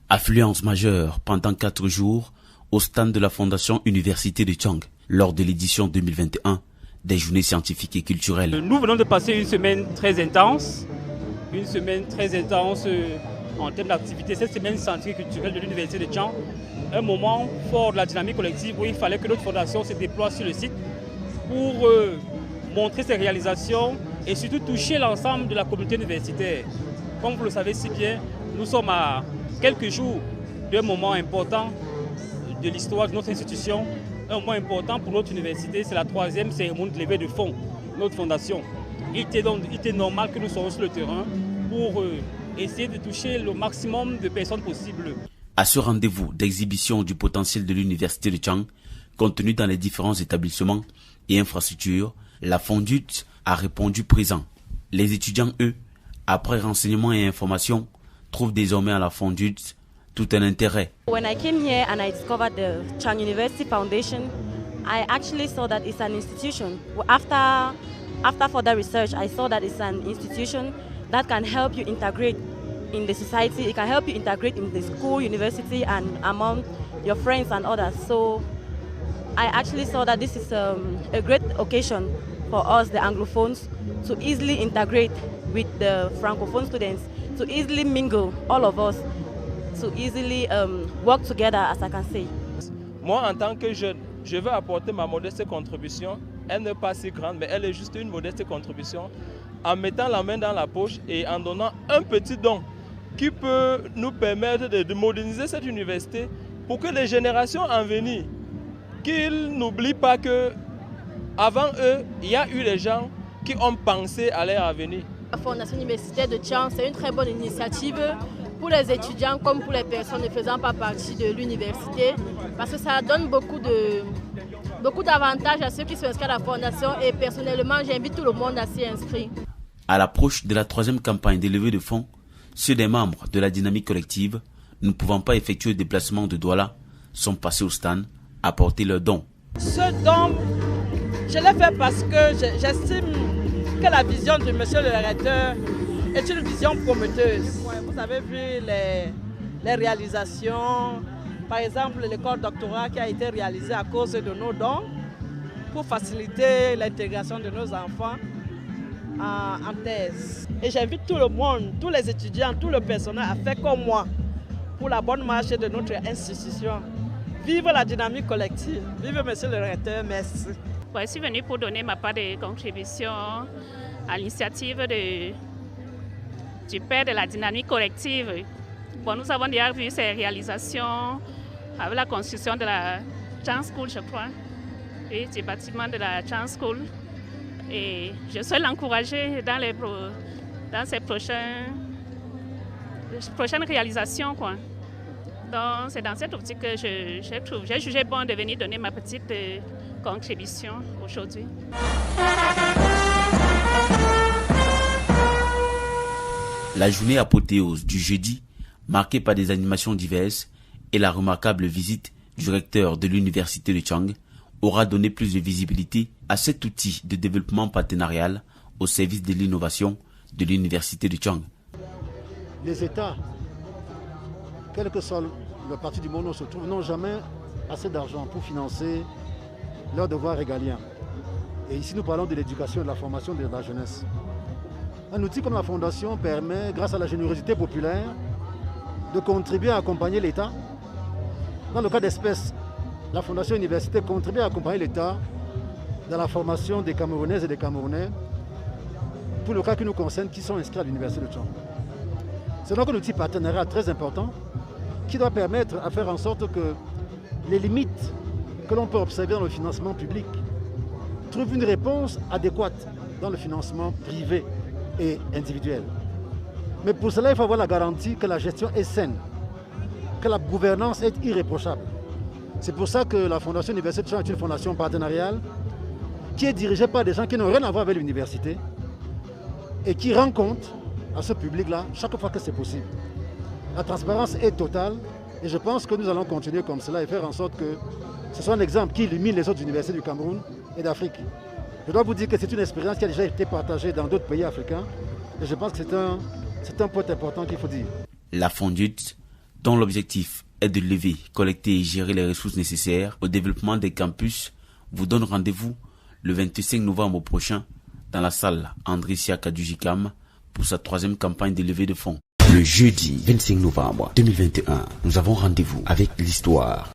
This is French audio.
Affluence majeure pendant 4 jours au stand de la Fondation Université de Tchang lors de l'édition 2021 des Journées scientifiques et culturelles. Nous venons de passer une semaine très intense en termes d'activité. Cette semaine scientifique et culturelle de l'Université de Tchang, un moment fort de la dynamique collective où il fallait que notre fondation se déploie sur le site pour montrer ses réalisations et surtout toucher l'ensemble de la communauté universitaire. Comme vous le savez si bien, nous sommes à quelques jours d'un moment important de l'histoire de notre institution, un moment important pour notre université, c'est la 3e cérémonie de levée de fonds de notre fondation. Il était normal que nous soyons sur le terrain pour essayer de toucher le maximum de personnes possibles. À ce rendez-vous d'exhibition du potentiel de l'Université de Tchang, contenu dans les différents établissements et infrastructures, la Fondute a répondu présent. Les étudiants, eux, après renseignements et informations, trouvent désormais à la Fondute tout un intérêt. When I came here and I discovered the Tchang University Foundation, I actually saw that it's an institution. After further research, I saw that it's an institution that can help you integrate in the society. It can help you integrate in the school, university, and among your friends and others. So I actually saw that this is a great occasion for us, the Anglophones, to easily integrate with the Francophone students, to easily mingle, all of us, to easily work together, as I can say. Moi, en tant que jeune, je veux apporter ma modeste contribution. Elle n'est pas si grande, mais elle est juste une modeste contribution, en mettant la main dans la poche et en donnant un petit don qui peut nous permettre de moderniser cette université pour que les générations en venir, qu'ils n'oublient pas qu'avant eux, il y a eu des gens qui ont pensé à leur avenir. La Fondation Universitaire de Tchang, c'est une très bonne initiative pour les étudiants comme pour les personnes ne faisant pas partie de l'université, parce que ça donne beaucoup d'avantages à ceux qui sont inscrits à la Fondation et personnellement, j'invite tout le monde à s'y inscrire. À l'approche de la 3e campagne de levée de fonds, ceux des membres de la dynamique collective, ne pouvant pas effectuer le déplacement de Douala, sont passés au stand apporter leurs dons. Ce don, je l'ai fait parce que j'estime que la vision de monsieur le recteur est une vision prometteuse. Vous avez vu les réalisations, par exemple l'école doctorat qui a été réalisée à cause de nos dons pour faciliter l'intégration de nos enfants en thèse. Et j'invite tout le monde, tous les étudiants, tout le personnel à faire comme moi pour la bonne marche de notre institution. Vive la dynamique collective, vive monsieur le recteur, merci. Je suis venue pour donner ma part de contribution à l'initiative du père de la dynamique collective. Bon, nous avons déjà vu ses réalisations avec la construction de la Tchang School, je crois, et du bâtiment de la Tchang School. Et je souhaite l'encourager dans ses prochaines réalisations, quoi. Donc, c'est dans cette optique que j'ai jugé bon de venir donner ma petite contribution aujourd'hui. La journée apothéose du jeudi, marquée par des animations diverses et la remarquable visite du recteur de l'Université de Tchang, aura donné plus de visibilité à cet outil de développement partenarial au service de l'innovation de l'Université de Tchang. Les États, quel que soit le parti du monde où on se trouve, n'ont jamais assez d'argent pour financer leurs devoirs régaliens. Et ici, nous parlons de l'éducation et de la formation de la jeunesse. Un outil comme la Fondation permet, grâce à la générosité populaire, de contribuer à accompagner l'État. Dans le cas d'espèce, la Fondation Université contribue à accompagner l'État dans la formation des Camerounaises et des Camerounais, pour le cas qui nous concerne, qui sont inscrits à l'Université de Tchang. C'est donc un outil partenariat très important qui doit permettre à faire en sorte que les limites que l'on peut observer dans le financement public trouvent une réponse adéquate dans le financement privé et individuel. Mais pour cela, il faut avoir la garantie que la gestion est saine, que la gouvernance est irréprochable. C'est pour ça que la Fondation Université de Tchang est une fondation partenariale qui est dirigée par des gens qui n'ont rien à voir avec l'université et qui rend compte à ce public-là chaque fois que c'est possible. La transparence est totale et je pense que nous allons continuer comme cela et faire en sorte que ce soit un exemple qui illumine les autres universités du Cameroun et d'Afrique. Je dois vous dire que c'est une expérience qui a déjà été partagée dans d'autres pays africains et je pense que c'est un point important qu'il faut dire. La Fondute dont l'objectif est de lever, collecter et gérer les ressources nécessaires au développement des campus, vous donne rendez-vous le 25 novembre prochain dans la salle André Siaka du JICAM pour sa 3e campagne de levée de fonds. Le jeudi 25 novembre 2021, nous avons rendez-vous avec l'histoire.